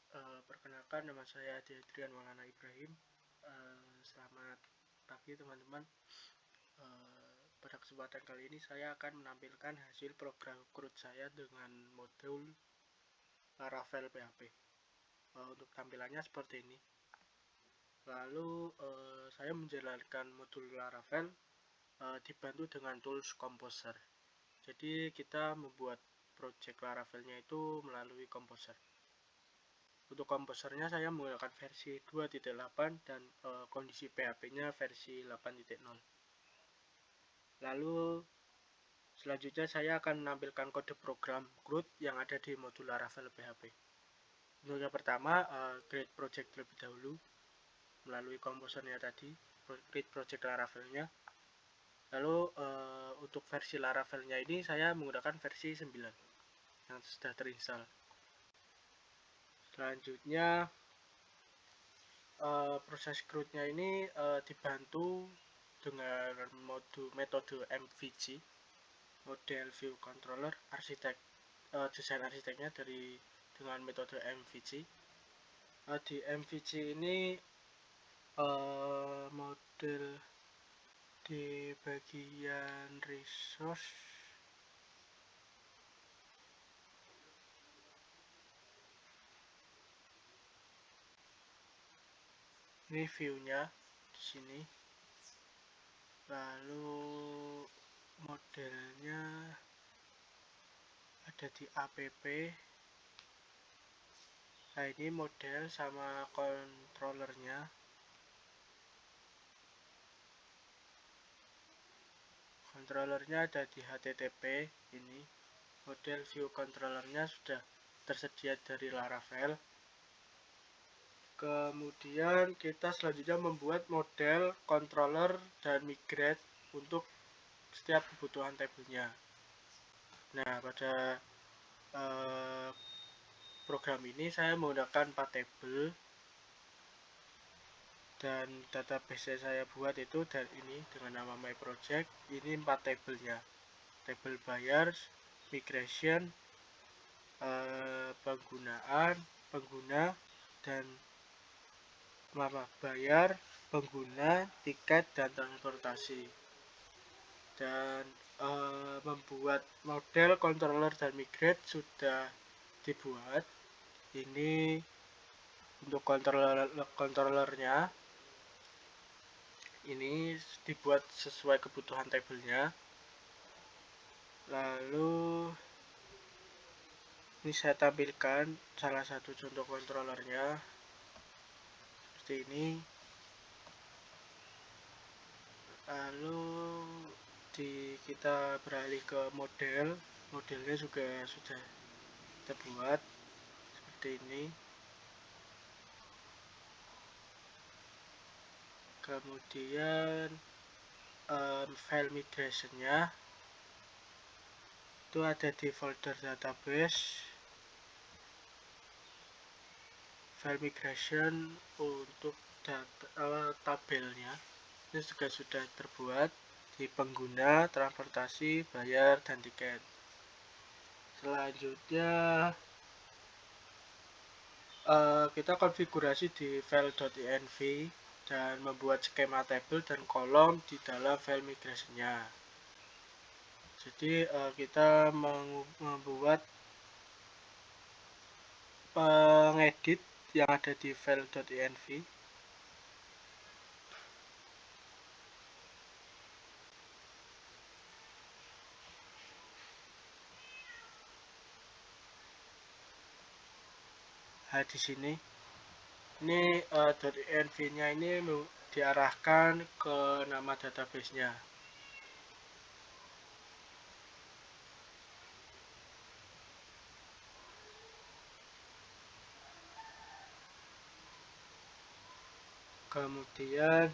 Perkenalkan, nama saya Adrian Maulana Ibrahim. Selamat pagi teman-teman. Pada kesempatan kali ini saya akan menampilkan hasil program CRUD saya dengan modul Laravel PHP. Untuk tampilannya seperti ini. Lalu saya menjalankan modul Laravel dibantu dengan tools Composer. Jadi kita membuat project Laravelnya itu melalui Composer. Untuk komposernya saya menggunakan versi 2.8 dan kondisi PHP-nya versi 8.0. Lalu selanjutnya saya akan menampilkan kode program CRUD yang ada di modul Laravel PHP. Untuk yang pertama, create project terlebih dahulu melalui komposernya tadi, create project Laravelnya. Lalu untuk versi Laravelnya ini saya menggunakan versi 9 yang sudah terinstall. Selanjutnya proses CRUD-nya ini dibantu dengan metode MVC, Model View Controller, desain arsiteknya dengan metode MVC. Di MVC ini model di bagian resource ini view-nya di sini. Lalu modelnya ada di app. Nah, ini model sama controllernya. Controllernya ada di HTTP. Ini model view controllernya sudah tersedia dari Laravel. Kemudian kita selanjutnya membuat model controller dan migrate untuk setiap kebutuhan tabelnya. Nah, pada program ini saya menggunakan 4 tabel, dan database yang saya buat itu dan ini dengan nama my project. Ini 4 tabelnya: tabel buyers, migration, pengguna, dan bayar, pengguna, tiket, dan transportasi. Dan membuat model controller dan migrate sudah dibuat. Ini untuk controllernya ini dibuat sesuai kebutuhan tabelnya. Lalu ini saya tampilkan salah satu contoh controllernya seperti ini. Lalu kita beralih ke modelnya juga sudah kita buat seperti ini. Kemudian file migration-nya itu ada di folder database. File migration untuk tabelnya ini juga sudah terbuat di pengguna, transportasi, bayar, dan tiket. Selanjutnya kita konfigurasi di file.env dan membuat skema tabel dan kolom di dalam file migration-nya. Jadi kita membuat pengedit yang ada di file.env. Nah, di sini ini .env-nya ini diarahkan ke nama database-nya. Kemudian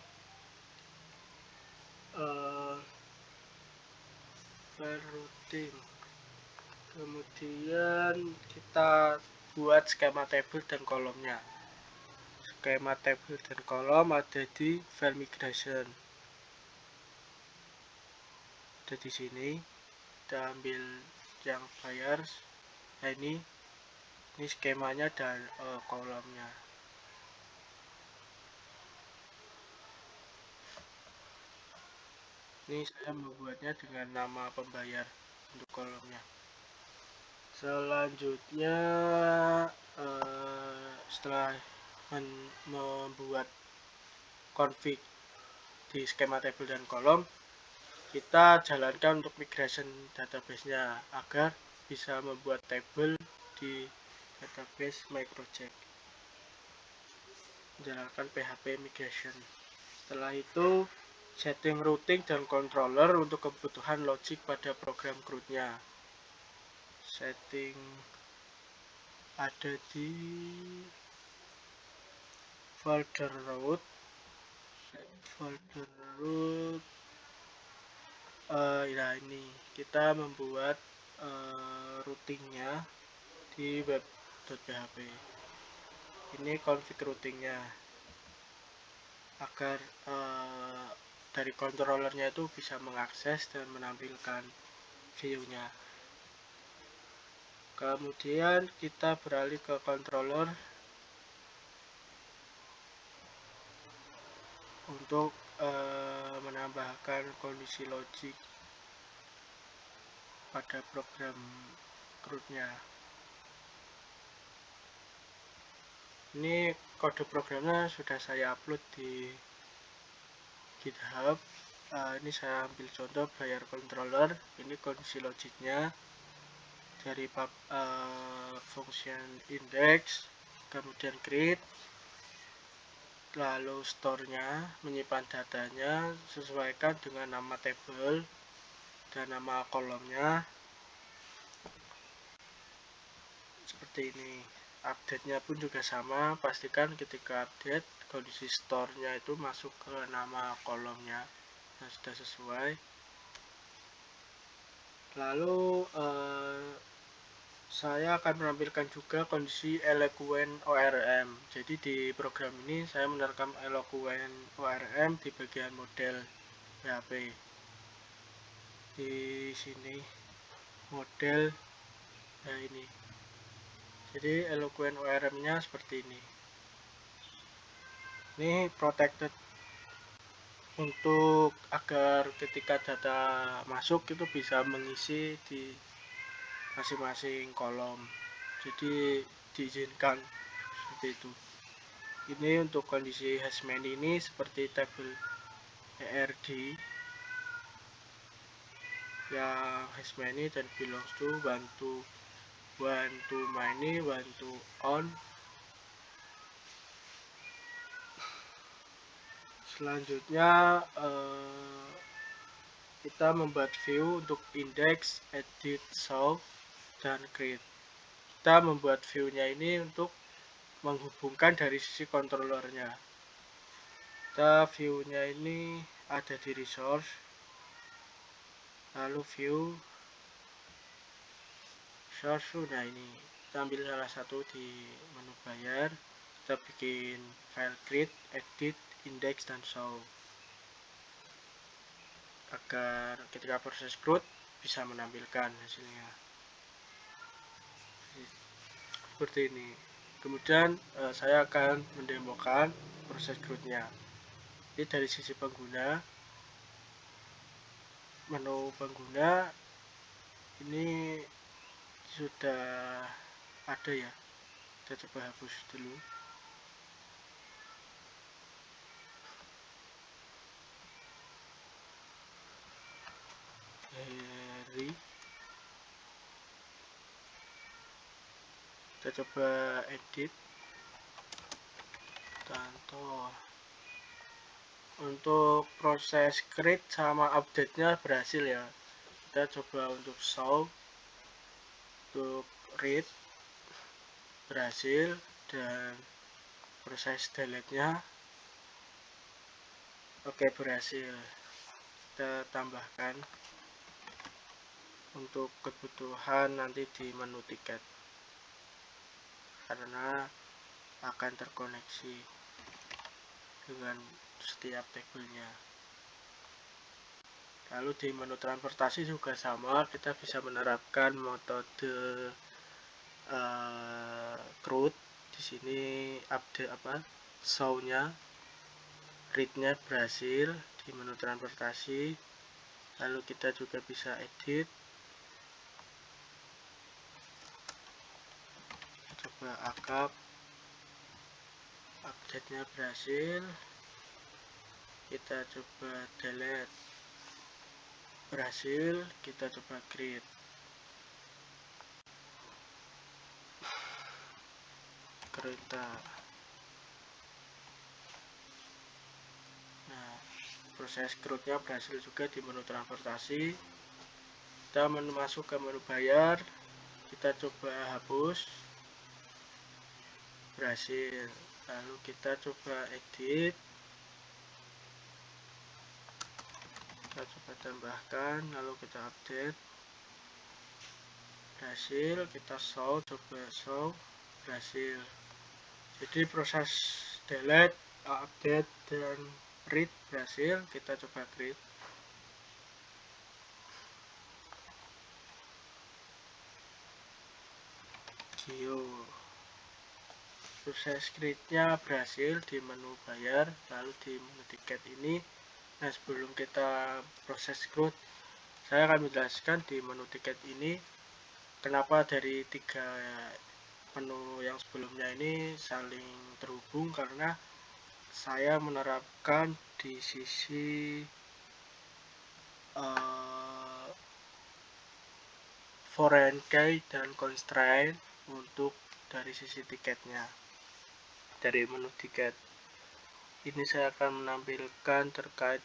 file routing. Kemudian kita buat skema tabel dan kolomnya. Skema tabel dan kolom ada di file migration. Ada di sini. Kita ambil yang buyers. Nah, ini Ini skemanya dan kolomnya. Ini saya membuatnya dengan nama pembayar untuk kolomnya. Selanjutnya setelah membuat config di skema table dan kolom, kita jalankan untuk migration database-nya agar bisa membuat table di database my project. Jalankan PHP migration. Setelah itu setting routing dan controller untuk kebutuhan logic pada program CRUD-nya. Setting ada di folder root. Ya ini kita membuat routingnya di web.php. Ini config routingnya agar dari controllernya itu bisa mengakses dan menampilkan view-nya. Kemudian kita beralih ke controller untuk menambahkan kondisi logik pada program CRUD-nya. Ini kode programnya sudah saya upload di GitHub. Ini saya ambil contoh player controller. Ini kondisi logiknya dari function index, kemudian create, lalu store-nya, menyimpan datanya, sesuaikan dengan nama table dan nama kolomnya. Seperti ini. Update-nya pun juga sama, pastikan ketika update kondisi store-nya itu masuk ke nama kolomnya yang sudah sesuai. Lalu saya akan menampilkan juga kondisi Eloquent ORM. Jadi di program ini saya menerkam Eloquent ORM di bagian model PHP. Di sini model, nah ini. Jadi Eloquent ORM-nya seperti ini. Ini protected untuk agar ketika data masuk itu bisa mengisi di masing-masing kolom. Jadi diizinkan seperti itu. Ini untuk kondisi hashman ini seperti tabel ERD yang hashman dan belongs to one to many, one to on. Selanjutnya kita membuat view untuk index, edit, show, dan create. Kita membuat view-nya ini untuk menghubungkan dari sisi controllernya. Kita view-nya ini ada di resource, lalu view, source. Nah ini kita ambil salah satu di menu bayar, kita bikin file create, edit, index, dan show agar ketika proses CRUD bisa menampilkan hasilnya seperti ini. Kemudian saya akan mendemokan proses CRUD-nya. Ini dari sisi pengguna, menu pengguna ini sudah ada ya. Kita coba hapus dulu. Kita coba edit, contoh. Untuk proses create sama update-nya berhasil ya. Kita coba untuk show, untuk read berhasil, dan proses delete-nya oke berhasil. Kita tambahkan untuk kebutuhan nanti di menu tiket karena akan terkoneksi dengan setiap tabelnya. Lalu di menu transportasi juga sama, kita bisa menerapkan metode CRUD. Di sini update show-nya, read-nya berhasil di menu transportasi. Lalu kita juga bisa edit. Coba akap, update-nya berhasil. Kita coba delete, berhasil. Kita coba create. Kereta. Nah, proses CRUD-nya berhasil juga di menu transportasi. Kita masuk ke menu bayar, kita coba hapus, berhasil. Lalu kita coba edit, kita coba tambahkan, lalu kita update, berhasil. Kita show, coba show, berhasil. Jadi proses delete, update, dan read berhasil. Kita coba create. Geo. Proses create-nya berhasil di menu bayar, lalu di menu tiket ini. Nah, sebelum kita proses CRUD, saya akan menjelaskan di menu tiket ini kenapa dari 3 menu yang sebelumnya ini saling terhubung, karena saya menerapkan di sisi foreign key dan constraint untuk dari sisi tiketnya. Dari menu tiket ini saya akan menampilkan terkait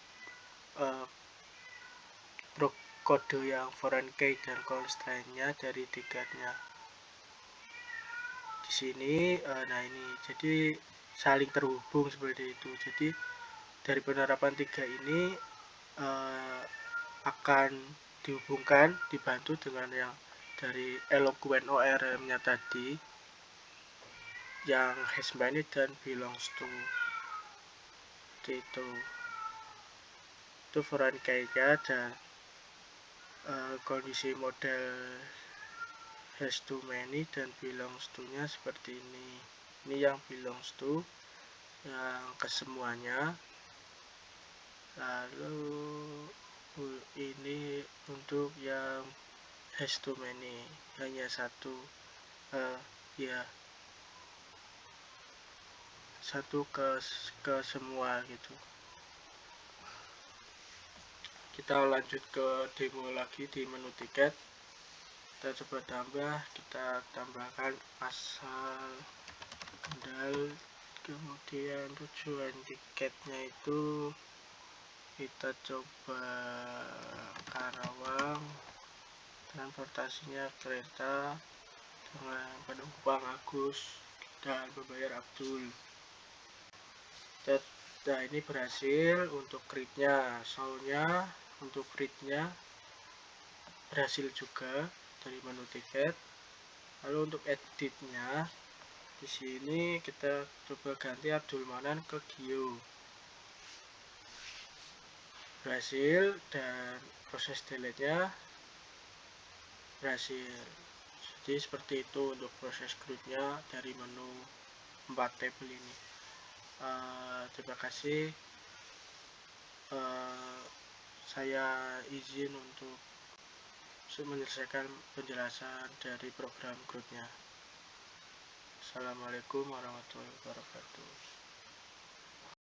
kode yang foreign key dan constraint-nya dari tiketnya. Di sini, nah ini, jadi saling terhubung seperti itu. Jadi dari penerapan 3 ini akan dihubungkan, dibantu dengan yang dari Eloquent ORM-nya tadi, yang has many dan belongs to. Itu foreign key-nya, dan kondisi model has too many dan belongs to-nya seperti ini. Ini yang belongs to, yang kesemuanya. Lalu ini untuk yang has too many, hanya satu, satu ke semua gitu. Kita lanjut ke demo lagi di menu tiket. Kita coba tambah, kita tambahkan asal Kendal, kemudian tujuan tiketnya itu kita coba Karawang, transportasinya kereta dengan penumpang Agus dan pembayar Abdul. Nah, ini berhasil untuk create-nya, show-nya, untuk read-nya berhasil juga dari menu tiket. Lalu untuk edit-nya, di sini kita coba ganti Abdul Manan ke Gio. Berhasil, dan proses delete-nya berhasil. Jadi seperti itu untuk proses CRUD-nya dari menu 4 tabel ini. Terima kasih. Saya izin untuk menyelesaikan penjelasan dari program CRUD-nya. Assalamualaikum warahmatullahi wabarakatuh.